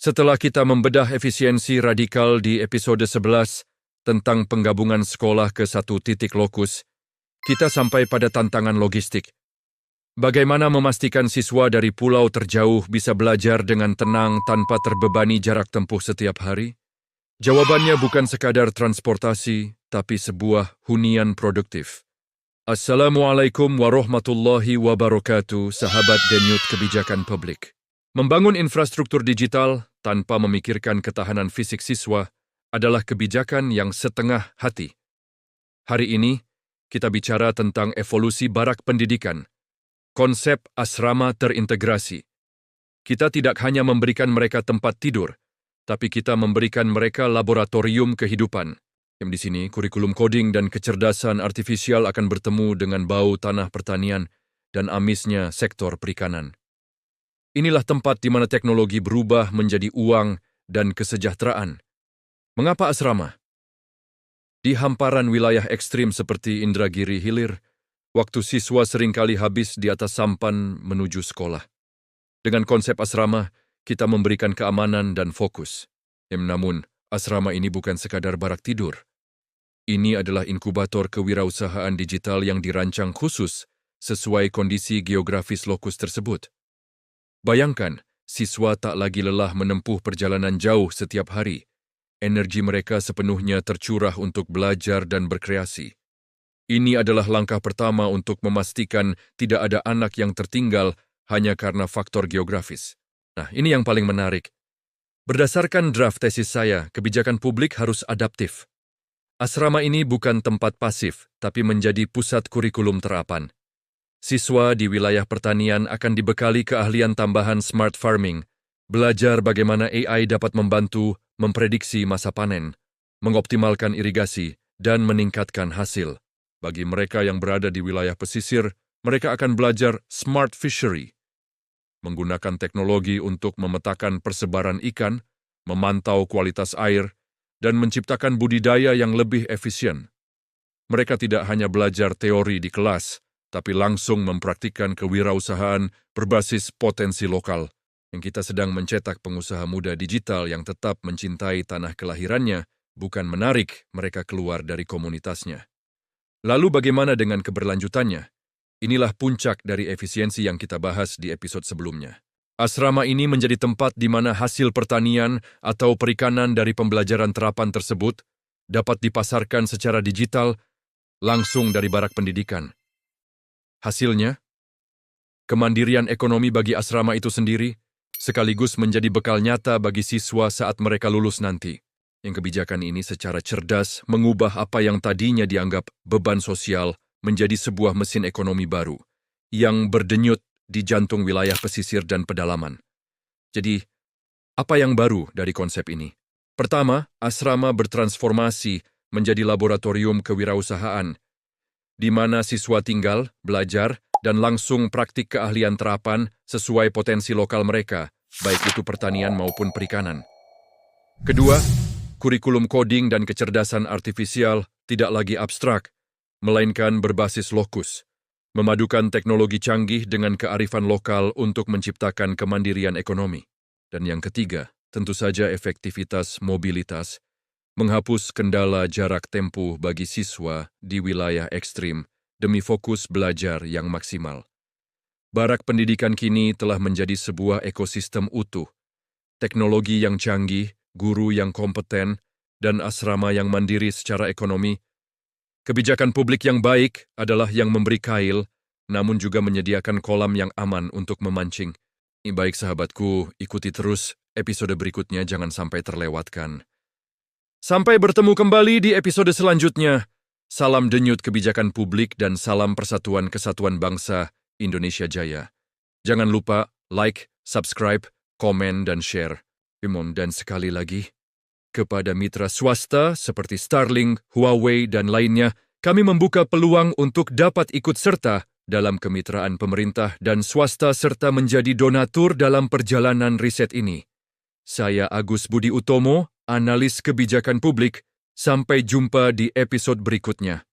Setelah kita membedah efisiensi radikal di episode 11 tentang penggabungan sekolah ke satu titik lokus, kita sampai pada tantangan logistik. Bagaimana memastikan siswa dari pulau terjauh bisa belajar dengan tenang tanpa terbebani jarak tempuh setiap hari? Jawabannya bukan sekadar transportasi, tapi sebuah hunian produktif. Assalamualaikum warahmatullahi wabarakatuh, sahabat Denyut Kebijakan Publik. Membangun infrastruktur digital tanpa memikirkan ketahanan fisik siswa adalah kebijakan yang setengah hati. Hari ini, kita bicara tentang evolusi barak pendidikan, konsep asrama terintegrasi. Kita tidak hanya memberikan mereka tempat tidur, tapi kita memberikan mereka laboratorium kehidupan. Di sini, kurikulum coding dan kecerdasan artifisial akan bertemu dengan bau tanah pertanian dan amisnya sektor perikanan. Inilah tempat di mana teknologi berubah menjadi uang dan kesejahteraan. Mengapa asrama? Di hamparan wilayah ekstrim seperti Indragiri Hilir, waktu siswa seringkali habis di atas sampan menuju sekolah. Dengan konsep asrama, kita memberikan keamanan dan fokus. Namun, asrama ini bukan sekadar barak tidur. Ini adalah inkubator kewirausahaan digital yang dirancang khusus sesuai kondisi geografis lokus tersebut. Bayangkan, siswa tak lagi lelah menempuh perjalanan jauh setiap hari. Energi mereka sepenuhnya tercurah untuk belajar dan berkreasi. Ini adalah langkah pertama untuk memastikan tidak ada anak yang tertinggal hanya karena faktor geografis. Nah, ini yang paling menarik. Berdasarkan draft tesis saya, kebijakan publik harus adaptif. Asrama ini bukan tempat pasif, tapi menjadi pusat kurikulum terapan. Siswa di wilayah pertanian akan dibekali keahlian tambahan smart farming, belajar bagaimana AI dapat membantu memprediksi masa panen, mengoptimalkan irigasi, dan meningkatkan hasil. Bagi mereka yang berada di wilayah pesisir, mereka akan belajar smart fishery, menggunakan teknologi untuk memetakan persebaran ikan, memantau kualitas air, dan menciptakan budidaya yang lebih efisien. Mereka tidak hanya belajar teori di kelas, tapi langsung mempraktikkan kewirausahaan berbasis potensi lokal, yang kita sedang mencetak pengusaha muda digital yang tetap mencintai tanah kelahirannya, bukan menarik mereka keluar dari komunitasnya. Lalu bagaimana dengan keberlanjutannya? Inilah puncak dari efisiensi yang kita bahas di episode sebelumnya. Asrama ini menjadi tempat di mana hasil pertanian atau perikanan dari pembelajaran terapan tersebut dapat dipasarkan secara digital langsung dari barak pendidikan. Hasilnya, kemandirian ekonomi bagi asrama itu sendiri sekaligus menjadi bekal nyata bagi siswa saat mereka lulus nanti. Yang kebijakan ini secara cerdas mengubah apa yang tadinya dianggap beban sosial menjadi sebuah mesin ekonomi baru yang berdenyut di jantung wilayah pesisir dan pedalaman. Jadi, apa yang baru dari konsep ini? Pertama, asrama bertransformasi menjadi laboratorium kewirausahaan, di mana siswa tinggal, belajar, dan langsung praktik keahlian terapan sesuai potensi lokal mereka, baik itu pertanian maupun perikanan. Kedua, kurikulum coding dan kecerdasan artifisial tidak lagi abstrak, melainkan berbasis lokus, memadukan teknologi canggih dengan kearifan lokal untuk menciptakan kemandirian ekonomi. Dan yang ketiga, tentu saja efektivitas mobilitas, menghapus kendala jarak tempuh bagi siswa di wilayah ekstrim demi fokus belajar yang maksimal. Barak pendidikan kini telah menjadi sebuah ekosistem utuh. Teknologi yang canggih, guru yang kompeten, dan asrama yang mandiri secara ekonomi. Kebijakan publik yang baik adalah yang memberi kail, namun juga menyediakan kolam yang aman untuk memancing. Baik sahabatku, ikuti terus episode berikutnya, jangan sampai terlewatkan. Sampai bertemu kembali di episode selanjutnya. Salam denyut kebijakan publik dan salam persatuan kesatuan bangsa Indonesia Jaya. Jangan lupa like, subscribe, komen, dan share. Dan sekali lagi, kepada mitra swasta seperti Starlink, Huawei, dan lainnya, kami membuka peluang untuk dapat ikut serta dalam kemitraan pemerintah dan swasta serta menjadi donatur dalam perjalanan riset ini. Saya Agus Budi Utomo, analis kebijakan publik. Sampai jumpa di episode berikutnya.